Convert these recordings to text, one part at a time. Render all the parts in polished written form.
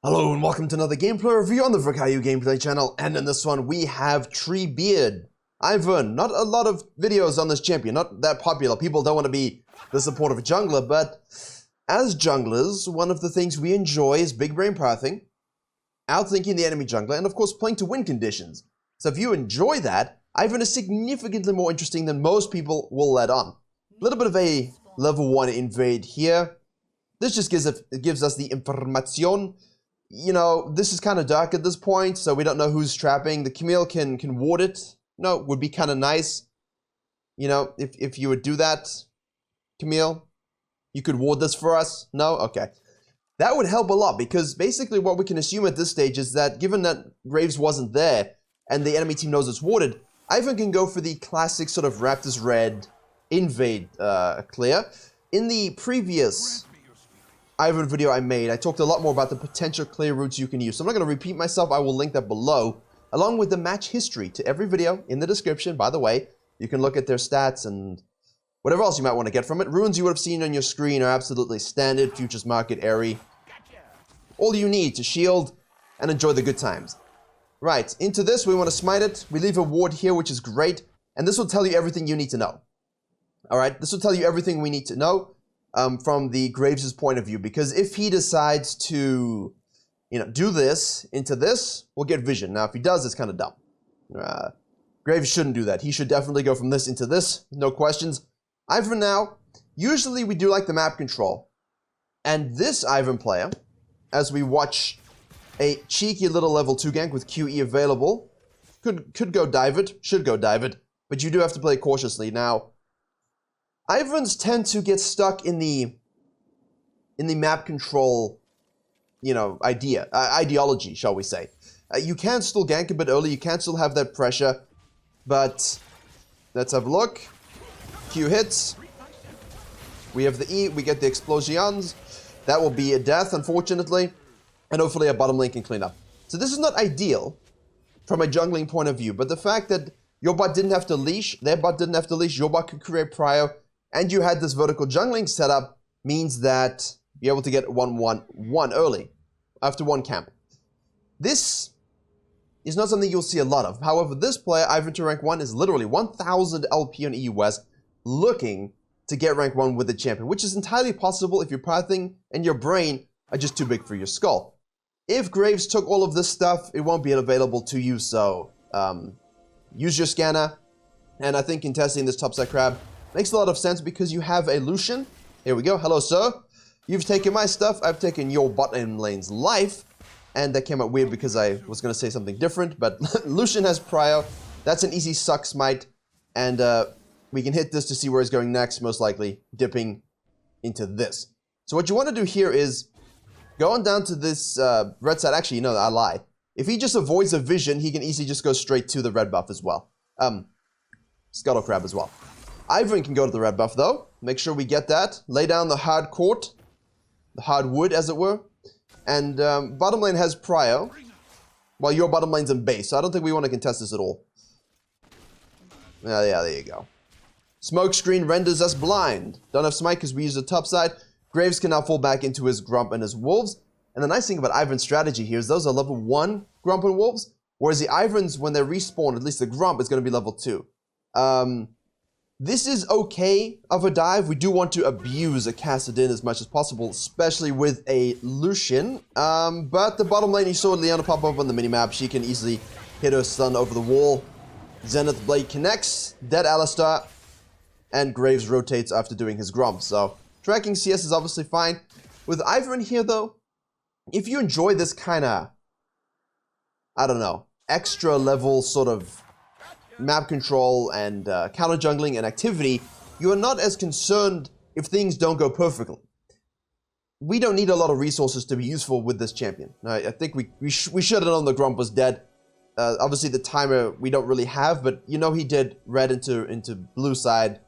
Hello and welcome to another gameplay review on the Virkayu gameplay channel, and in this one we have Treebeard. Ivern, not a lot of videos on this champion, not that popular. People don't want to be the support of a jungler, but as junglers, one of the things we enjoy is big brain pathing, outthinking the enemy jungler, and of course playing to win conditions. So if you enjoy that, Ivern is significantly more interesting than most people will let on. A little bit of a level 1 invade here. This just gives us the information. You know, this is kind of dark at this point, so we don't know who's trapping. The Camille can ward it. No, would be kind of nice. You know, if you would do that, Camille, you could ward this for us. No? Okay. That would help a lot, because basically what we can assume at this stage is that given that Graves wasn't there, and the enemy team knows it's warded, Ivern can go for the classic sort of Raptors Red invade clear. In the previous Ivern video I made, I talked a lot more about the potential clear routes you can use. So I'm not going to repeat myself. I will link that below, along with the match history to every video in the description. By the way, you can look at their stats and whatever else you might want to get from it. Runes you would have seen on your screen are absolutely standard, Futures Market, Airy. All you need to shield and enjoy the good times. Right, into this, we want to smite it. We leave a ward here, which is great. And this will tell you everything you need to know. Alright, this will tell you everything we need to know. From the Graves' point of view, because if he decides to, you know, do this into this, we'll get vision. Now, if he does, it's kind of dumb. Graves shouldn't do that. He should definitely go from this into this, no questions. Ivern now, usually we do like the map control. And this Ivern player, as we watch a cheeky little level 2 gank with QE available, could go dive it, should go dive it, but you do have to play cautiously. Now, Iverns tend to get stuck in the map control, you know, ideology, shall we say. You can still gank a bit early, you can still have that pressure, but let's have a look. Q hits. We have the E, we get the explosions. That will be a death, unfortunately, and hopefully a bottom lane can clean up. So this is not ideal from a jungling point of view, but the fact that your bot didn't have to leash, their bot didn't have to leash, your bot could create prio, and you had this vertical jungling setup means that you're able to get 1-1-1 early, after one camp. This is not something you'll see a lot of. However, this player, Ivern to rank 1, is literally 1,000 LP on EUS, looking to get rank 1 with the champion, which is entirely possible if your pathing and your brain are just too big for your skull. If Graves took all of this stuff, it won't be available to you, so use your scanner, and I think contesting this topside crab makes a lot of sense because you have a Lucian. Here we go. Hello, sir. You've taken my stuff. I've taken your bottom lane's life. And that came out weird because I was going to say something different. But Lucian has prio. That's an easy suck smite. And we can hit this to see where he's going next, most likely dipping into this. So what you want to do here is go on down to this red side. Actually, no, I lie. If he just avoids a vision, he can easily just go straight to the red buff as well. Scuttle crab as well. Ivern can go to the red buff though. Make sure we get that. Lay down the hard court. The hard wood, as it were. And bottom lane has prio. While your bottom lane's in base. So I don't think we want to contest this at all. Yeah, there you go. Smoke screen renders us blind. Don't have smite because we use the top side. Graves can now fall back into his Grump and his Wolves. And the nice thing about Ivern's strategy here is those are level 1 Grump and Wolves. Whereas the Iverns, when they respawn, at least the Grump is going to be level 2. This is okay of a dive. We do want to abuse a Kassadin as much as possible, especially with a Lucian. But the bottom lane, you saw Leona pop up on the minimap. She can easily hit her stun over the wall. Zenith Blade connects, dead Alistar, and Graves rotates after doing his Grump. So tracking CS is obviously fine. With Ivern here though, if you enjoy this kind of, I don't know, extra level sort of map control and counter jungling and activity, you are not as concerned if things don't go perfectly. We don't need a lot of resources to be useful with this champion. I think we should have known the Grump was dead. Obviously the timer we don't really have, but you know he did red into blue side.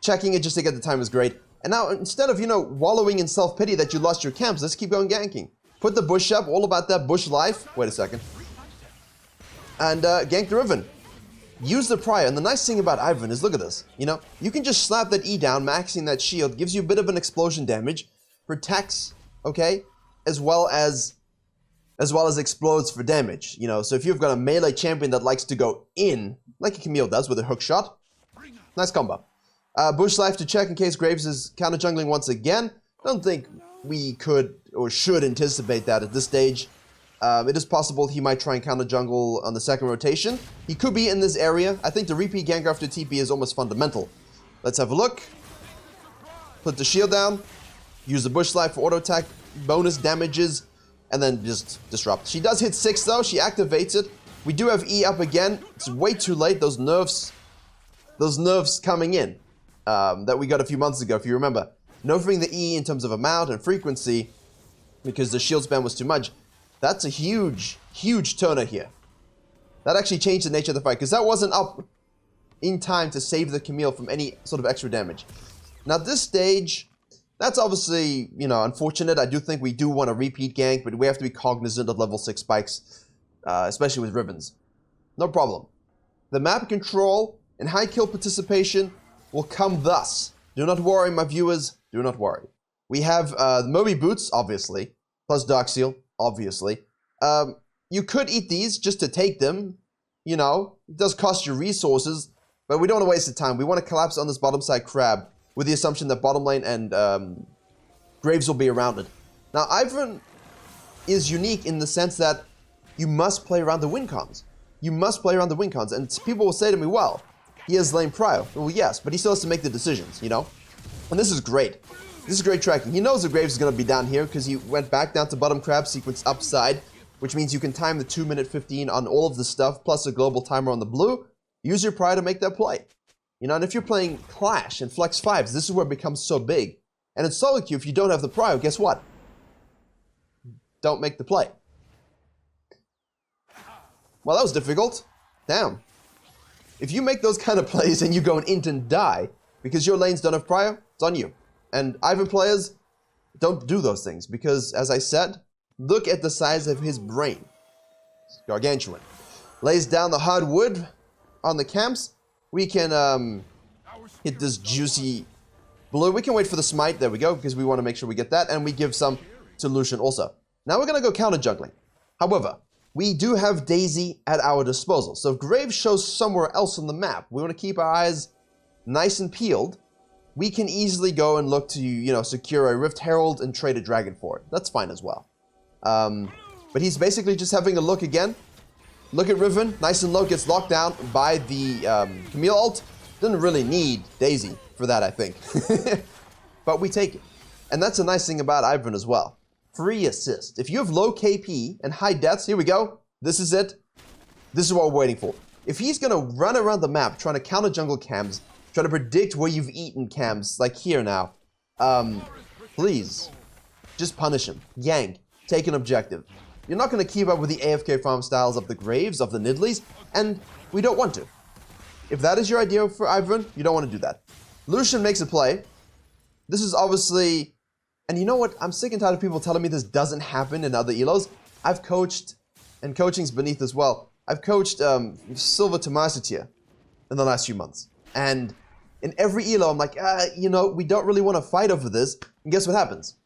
Checking it just to get the time is great. And now instead of, you know, wallowing in self-pity that you lost your camps, let's keep going ganking. Put the bush up, all about that bush life. Wait a second. And gank the Riven. Use the prio, and the nice thing about Ivern is, look at this, you know, you can just slap that E down, maxing that shield, gives you a bit of an explosion damage, protects, okay, as well as as well as explodes for damage. You know, so if you've got a melee champion that likes to go in, like a Camille does with a hook shot, nice combo. Bush Life to check in case Graves is counter jungling once again. Don't think we could or should anticipate that at this stage. It is possible he might try and counter jungle on the second rotation. He could be in this area. I think the repeat gank after TP is almost fundamental. Let's have a look. Put the shield down. Use the Bush Life for auto attack, bonus damages, and then just disrupt. She does hit 6 though. She activates it. We do have E up again. It's way too late. Those nerfs coming in that we got a few months ago, if you remember. Nerfing the E in terms of amount and frequency because the shield spam was too much. That's a huge, huge turner here. That actually changed the nature of the fight because that wasn't up in time to save the Camille from any sort of extra damage. Now at this stage, that's obviously, you know, unfortunate. I do think we do want a repeat gank, but we have to be cognizant of level 6 spikes, especially with Ribbons. No problem. The map control and high kill participation will come thus. Do not worry, my viewers. Do not worry. We have the Moby Boots, obviously, plus Dark Seal, obviously. You could eat these just to take them. You know, it does cost you resources, but we don't want to waste the time. We want to collapse on this bottom side crab with the assumption that bottom lane and Graves will be around it. Now, Ivern is unique in the sense that you must play around the win cons. You must play around the win cons. And people will say to me, well, he has lane prio. Well, yes, but he still has to make the decisions, you know? And this is great. This is great tracking. He knows the Graves is going to be down here because he went back down to bottom crab, sequence upside, which means you can time the 2-minute 15 on all of the stuff, plus a global timer on the blue. Use your prio to make that play. You know, and if you're playing Clash and Flex 5s, this is where it becomes so big. And in solo queue, if you don't have the prio, guess what? Don't make the play. Well, that was difficult. Damn. If you make those kind of plays and you go and int and die because your lanes don't have prio, it's on you. And Ivern players, don't do those things because, as I said, look at the size of his brain. It's gargantuan. Lays down the hard wood on the camps. We can hit this juicy blue. We can wait for the smite. There we go, because we want to make sure we get that. And we give some to Lucian also. Now we're going to go counter jungling. However, we do have Daisy at our disposal. So if Graves shows somewhere else on the map, we want to keep our eyes nice and peeled. We can easily go and look to, you know, secure a Rift Herald and trade a Dragon for it. That's fine as well. But he's basically just having a look again. Look at Riven, nice and low, gets locked down by the Camille ult. Doesn't really need Daisy for that, I think. But we take it. And that's a nice thing about Ivern as well. Free assist. If you have low KP and high deaths, here we go. This is it. This is what we're waiting for. If he's going to run around the map trying to counter jungle cams, trying to predict where you've eaten cams, like here now, please, just punish him. Yank. Take an objective. You're not going to keep up with the AFK farm styles of the Graves, of the Nidleys, and we don't want to. If that is your idea for Ivern, you don't want to do that. Lucian makes a play. This is obviously... And you know what? I'm sick and tired of people telling me this doesn't happen in other elos. I've coached, and coaching's beneath as well, I've coached Silver to Master Tier in the last few months. And in every elo, I'm like, you know, we don't really want to fight over this. And guess what happens?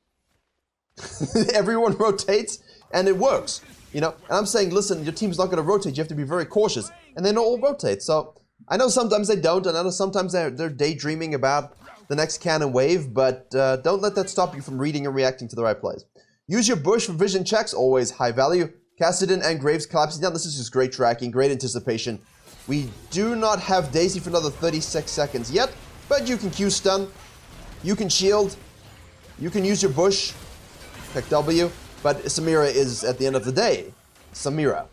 Everyone rotates, and it works. You know, and I'm saying, listen, your team's not going to rotate. You have to be very cautious. And they don't all rotate. So I know sometimes they don't, and I know sometimes they're daydreaming about the next cannon wave, but don't let that stop you from reading and reacting to the right plays. Use your bush for vision checks, always high value. Kassadin and Graves collapsing down. This is just great tracking, great anticipation. We do not have Daisy for another 36 seconds yet, but you can Q stun, you can shield, you can use your bush, pick W, but Samira is, at the end of the day, Samira.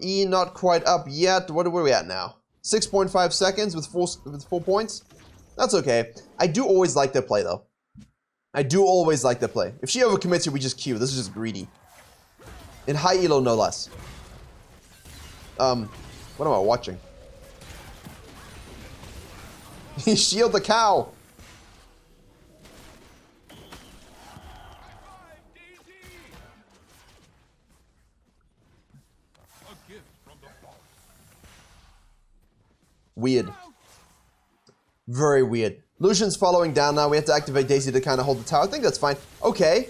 E not quite up yet. What are we at now? 6.5 seconds with 4 points. That's okay. I do always like that play, though. I do always like that play. If she overcommits you, we just Q. This is just greedy. In high elo, no less. What am I watching? Shield the cow! Weird. Very weird. Lucian's following down now. We have to activate Daisy to kind of hold the tower. I think that's fine. Okay.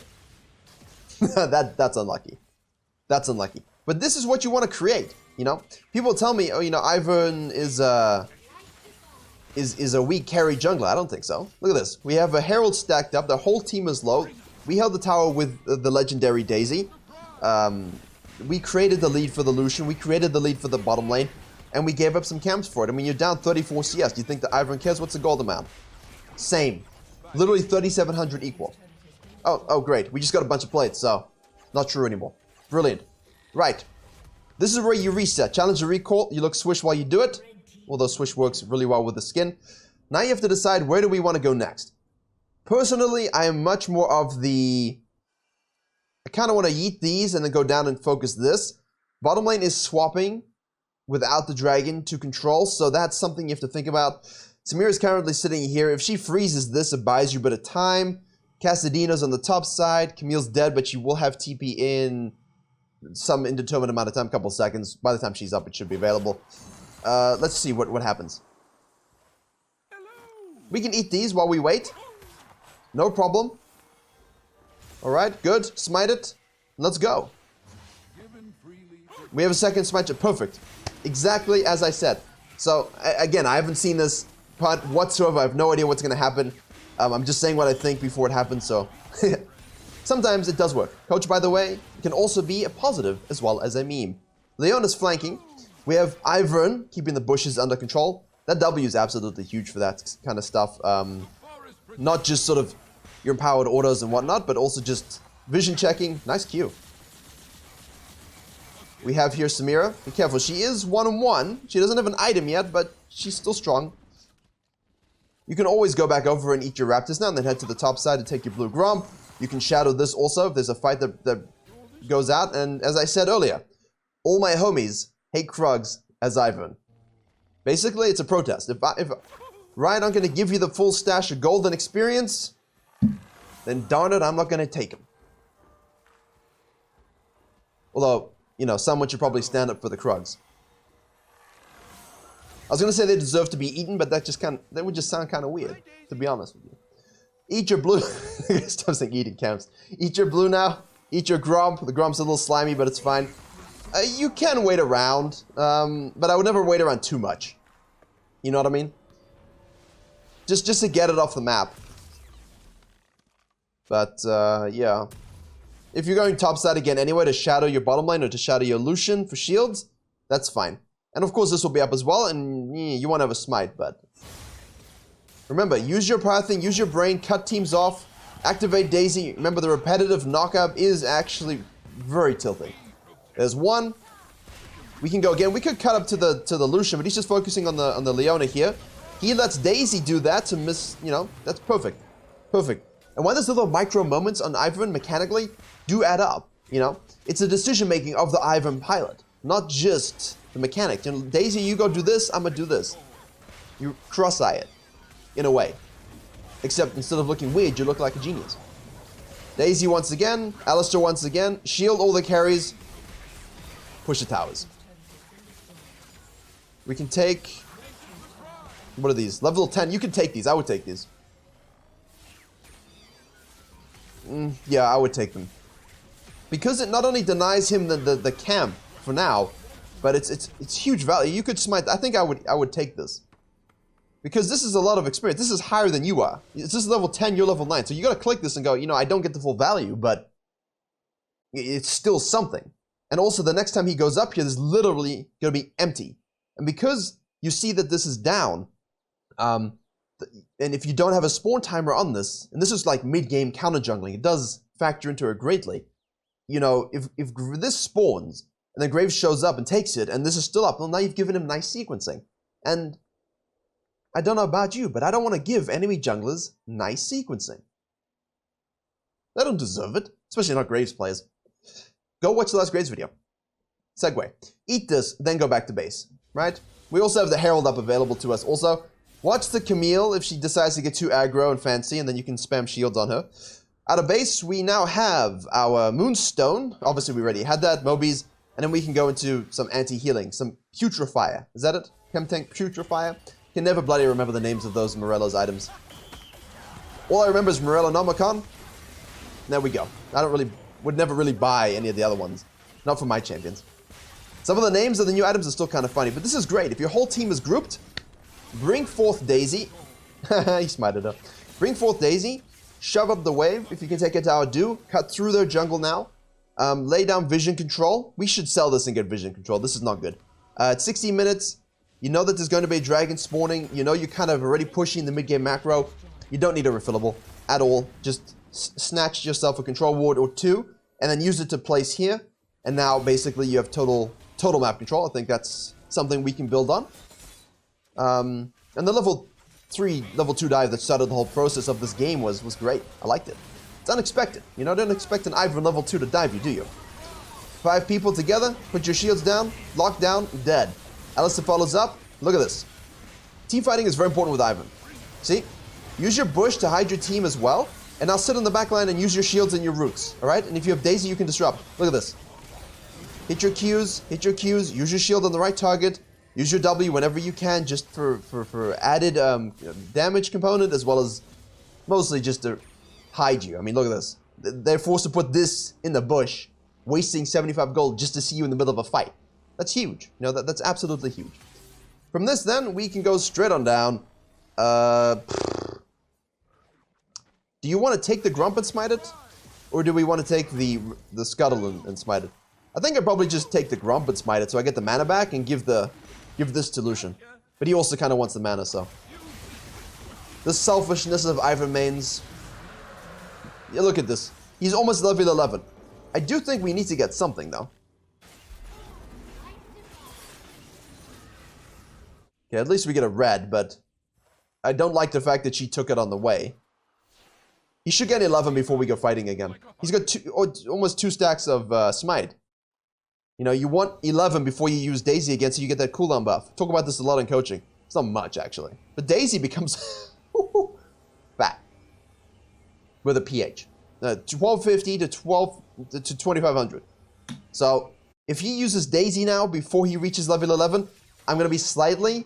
That's unlucky. That's unlucky. But this is what you want to create, you know? People tell me, oh, you know, Ivern is a weak carry jungler. I don't think so. Look at this. We have a Herald stacked up. The whole team is low. We held the tower with the legendary Daisy. We created the lead for the Lucian. We created the lead for the bottom lane. And we gave up some camps for it. I mean, you're down 34 CS. Do you think that Ivern cares? What's the gold amount? Same. Literally 3,700 equal. Oh, great. We just got a bunch of plates, so not true anymore. Brilliant. Right. This is where you reset. Challenge the recall. You look swish while you do it. Although swish works really well with the skin. Now you have to decide, where do we want to go next? Personally, I am much more of the... I kind of want to yeet these and then go down and focus this. Bottom lane is swapping without the dragon to control, so that's something you have to think about. Samira is currently sitting here. If she freezes this, it buys you a bit of time. Casadino's on the top side. Camille's dead, but she will have TP in some indeterminate amount of time, couple seconds. By the time she's up, it should be available. Let's see what happens. We can eat these while we wait. No problem. Alright, good. Smite it. Let's go. We have a second smite. Perfect. Exactly as I said. So, again, I haven't seen this part whatsoever. I have no idea what's going to happen. I'm just saying what I think before it happens, so... Sometimes it does work. Coach, by the way, can also be a positive as well as a meme. Leona's flanking. We have Ivern keeping the bushes under control. That W is absolutely huge for that kind of stuff. Not just sort of your empowered autos and whatnot, but also just vision checking. Nice Q. We have here Samira. Be careful. She is 1-on-1. She doesn't have an item yet, but she's still strong. You can always go back over and eat your Raptors now and then head to the top side to take your blue Grom. You can shadow this also if there's a fight that goes out. And as I said earlier, all my homies hate Krugs as Ivern. Basically, it's a protest. If Riot aren't going to give you the full stash of golden experience, then darn it, I'm not going to take them. Although, you know, someone should probably stand up for the Krugs. I was going to say they deserve to be eaten, but that would just sound kind of weird, to be honest with you. Eat your blue. Stop saying eating camps. Eat your blue now. Eat your Grom. The Grom's a little slimy, but it's fine. You can wait around, but I would never wait around too much. You know what I mean? Just to get it off the map. But, yeah. If you're going topside again anyway to shadow your bottom lane or to shadow your Lucian for shields, that's fine. And of course this will be up as well, and you won't have a smite, but... Remember, use your power thing, use your brain, cut teams off, activate Daisy. Remember, the repetitive knockup is actually very tilting. There's one. We can go again. We could cut up to the Lucian, but he's just focusing on the Leona here. He lets Daisy do that to miss, you know, that's perfect. Perfect. And why those little micro moments on Ivern mechanically do add up, you know? It's a decision making of the Ivern pilot, not just the mechanic. You know, Daisy, you go do this, I'm gonna do this. You cross-eye it, in a way. Except instead of looking weird, you look like a genius. Daisy once again, Alistair once again, shield all the carries, push the towers. We can take... What are these? Level 10. You can take these. I would take these. Yeah, I would take them. Because it not only denies him the camp for now, but it's huge value. You could smite. I think I would take this. Because this is a lot of experience. This is higher than you are. This is level 10, you're level 9. So you gotta click this and go, you know, I don't get the full value, but it's still something. And also the next time he goes up here, there's literally gonna be empty. And because you see that this is down, and if you don't have a spawn timer on this, and this is like mid-game counter jungling, it does factor into it greatly. You know, if this spawns, and then Graves shows up and takes it, and this is still up, well, now you've given him nice sequencing. And I don't know about you, but I don't want to give enemy junglers nice sequencing. They don't deserve it, especially not Graves players. Go watch the last Graves video. Segue. Eat this, then go back to base, right? We also have the Herald up available to us also. Watch the Camille if she decides to get too aggro and fancy, and then you can spam shields on her. Out of base, we now have our Moonstone. Obviously, we already had that, Mobies, and then we can go into some anti-healing, some Putrifier. Is that it? Chemtank Putrifier? Can never bloody remember the names of those Morello's items. All I remember is Morello Nomicon. There we go. I would never really buy any of the other ones. Not for my champions. Some of the names of the new items are still kind of funny, but this is great. If your whole team is grouped, bring forth Daisy. He smited her. Bring forth Daisy. Shove up the wave. If you can take it to our do. Cut through their jungle now. Lay down vision control. We should sell this and get vision control. This is not good. At 60 minutes, you know that there's going to be a dragon spawning. You know you're kind of already pushing the mid-game macro. You don't need a refillable at all. Just snatch yourself a control ward or two, and then use it to place here. And now, basically, you have total map control. I think that's something we can build on. And the level 3, level 2 dive that started the whole process of this game was great. I liked it. It's unexpected. You know, don't expect an Ivern level 2 to dive you, do you? 5 people together, put your shields down, lock down, dead. Alistair follows up. Look at this. Team fighting is very important with Ivern. See? Use your bush to hide your team as well. And now sit on the back line and use your shields and your roots. Alright? And if you have Daisy, you can disrupt. Look at this. Hit your Qs, use your shield on the right target, use your W whenever you can, just for added damage component, as well as mostly just to hide you. I mean, look at this. They're forced to put this in the bush, wasting 75 gold just to see you in the middle of a fight. That's huge. You know, that's absolutely huge. From this, then, we can go straight on down. Do you want to take the Grump and smite it? Or do we want to take the Scuttle and smite it? I think I'd probably just take the Grump and smite it so I get the mana back and give this to Lucian. But he also kind of wants the mana, so. The selfishness of Ivern mains. Yeah, look at this. He's almost level 11. I do think we need to get something, though. Okay, at least we get a red, but I don't like the fact that she took it on the way. He should get 11 before we go fighting again. He's got almost 2 stacks of smite. You know, you want 11 before you use Daisy again so you get that cooldown buff. Talk about this a lot in coaching. It's not much, actually. But Daisy becomes fat. With a pH. 1250 to 2500. So, if he uses Daisy now before he reaches level 11, I'm going to be slightly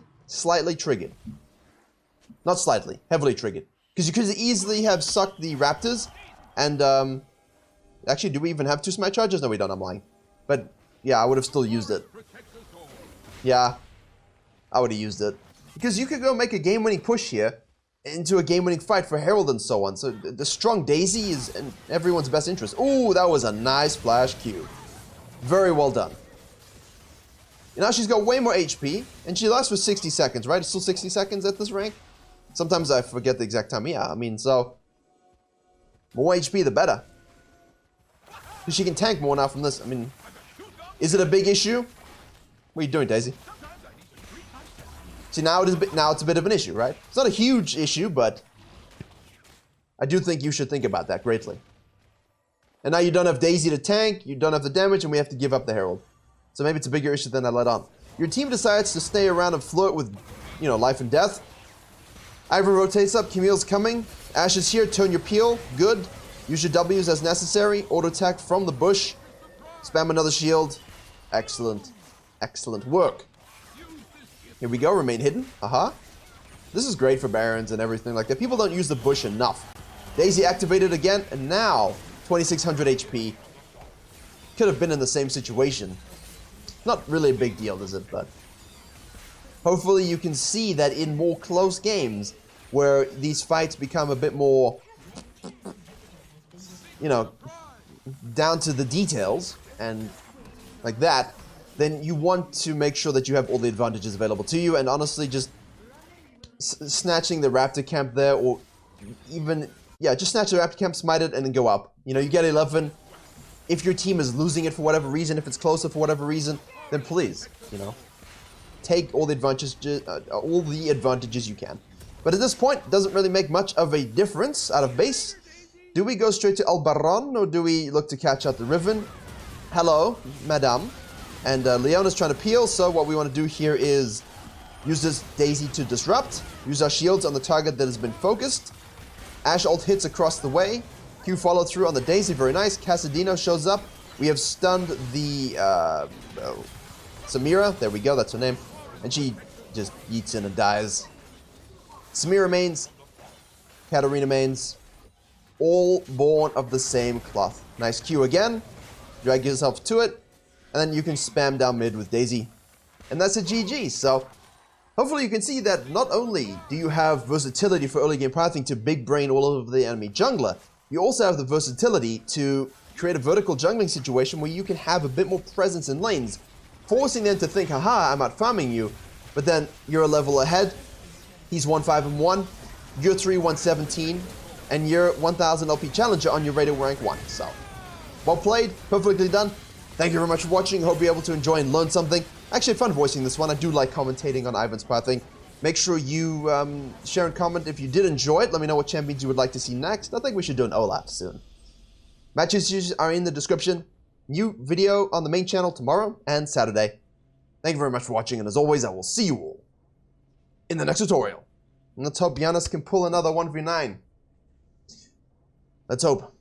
triggered. Not slightly, heavily triggered. Because you could easily have sucked the Raptors, and, actually, do we even have 2 smite charges? No, we don't, I'm lying. But, yeah, I would have still used it. Yeah, I would have used it. Because you could go make a game-winning push here into a game-winning fight for Herald and so on. So the strong Daisy is in everyone's best interest. Ooh, that was a nice flash Q. Very well done. And now she's got way more HP, and she lasts for 60 seconds, right? It's still 60 seconds at this rank? Sometimes I forget the exact time. Yeah, I mean, so... more HP, the better. Because she can tank more now from this. I mean... is it a big issue? What are you doing, Daisy? See, now it's a bit of an issue, right? It's not a huge issue, but I do think you should think about that greatly. And now you don't have Daisy to tank, you don't have the damage, and we have to give up the Herald. So maybe it's a bigger issue than I let on. Your team decides to stay around and flirt with, you know, life and death. Ivern rotates up, Camille's coming. Ashe is here, turn your peel, good. Use your W's as necessary, auto attack from the bush. Spam another shield. Excellent. Excellent work. Here we go, remain hidden. Aha. This is great for Barons and everything like that. People don't use the bush enough. Daisy activated again, and now 2600 HP. Could have been in the same situation. Not really a big deal, is it? But hopefully you can see that in more close games where these fights become a bit more, you know, down to the details and like that, then you want to make sure that you have all the advantages available to you. And honestly, just snatching the Raptor camp there, or even, yeah, just snatch the Raptor camp, smite it, and then go up. You know, you get 11. If your team is losing it for whatever reason, if it's closer for whatever reason, then please, you know, take all the advantages you can. But at this point, it doesn't really make much of a difference out of base. Do we go straight to El Baron, or do we look to catch out the Riven? Hello, madame. And Leona's trying to peel, so what we want to do here is use this Daisy to disrupt, use our shields on the target that has been focused. Ashe ult hits across the way. Q follow through on the Daisy, very nice. Casadino shows up. We have stunned the Samira, there we go, that's her name. And she just yeets in and dies. Samira mains, Katarina mains, all born of the same cloth. Nice Q again. Drag yourself to it. and then you can spam down mid with Daisy. And that's a GG, so hopefully you can see that not only do you have versatility for early game pathing to big brain all over the enemy jungler, you also have the versatility to create a vertical jungling situation where you can have a bit more presence in lanes, forcing them to think, haha, I'm out farming you, but then you're a level ahead, he's 1-5-1, you're 3-1-17, and you're 1000 LP challenger on your rated rank 1, so well played, perfectly done. Thank you very much for watching, hope you're able to enjoy and learn something. Actually had fun voicing this one, I do like commentating on Ivern's pathing. Make sure you share and comment if you did enjoy it. Let me know what champions you would like to see next. I think we should do an Olaf soon. Matches are in the description. New video on the main channel tomorrow and Saturday. Thank you very much for watching, and as always, I will see you all in the next tutorial. And let's hope Giannis can pull another 1v9. Let's hope.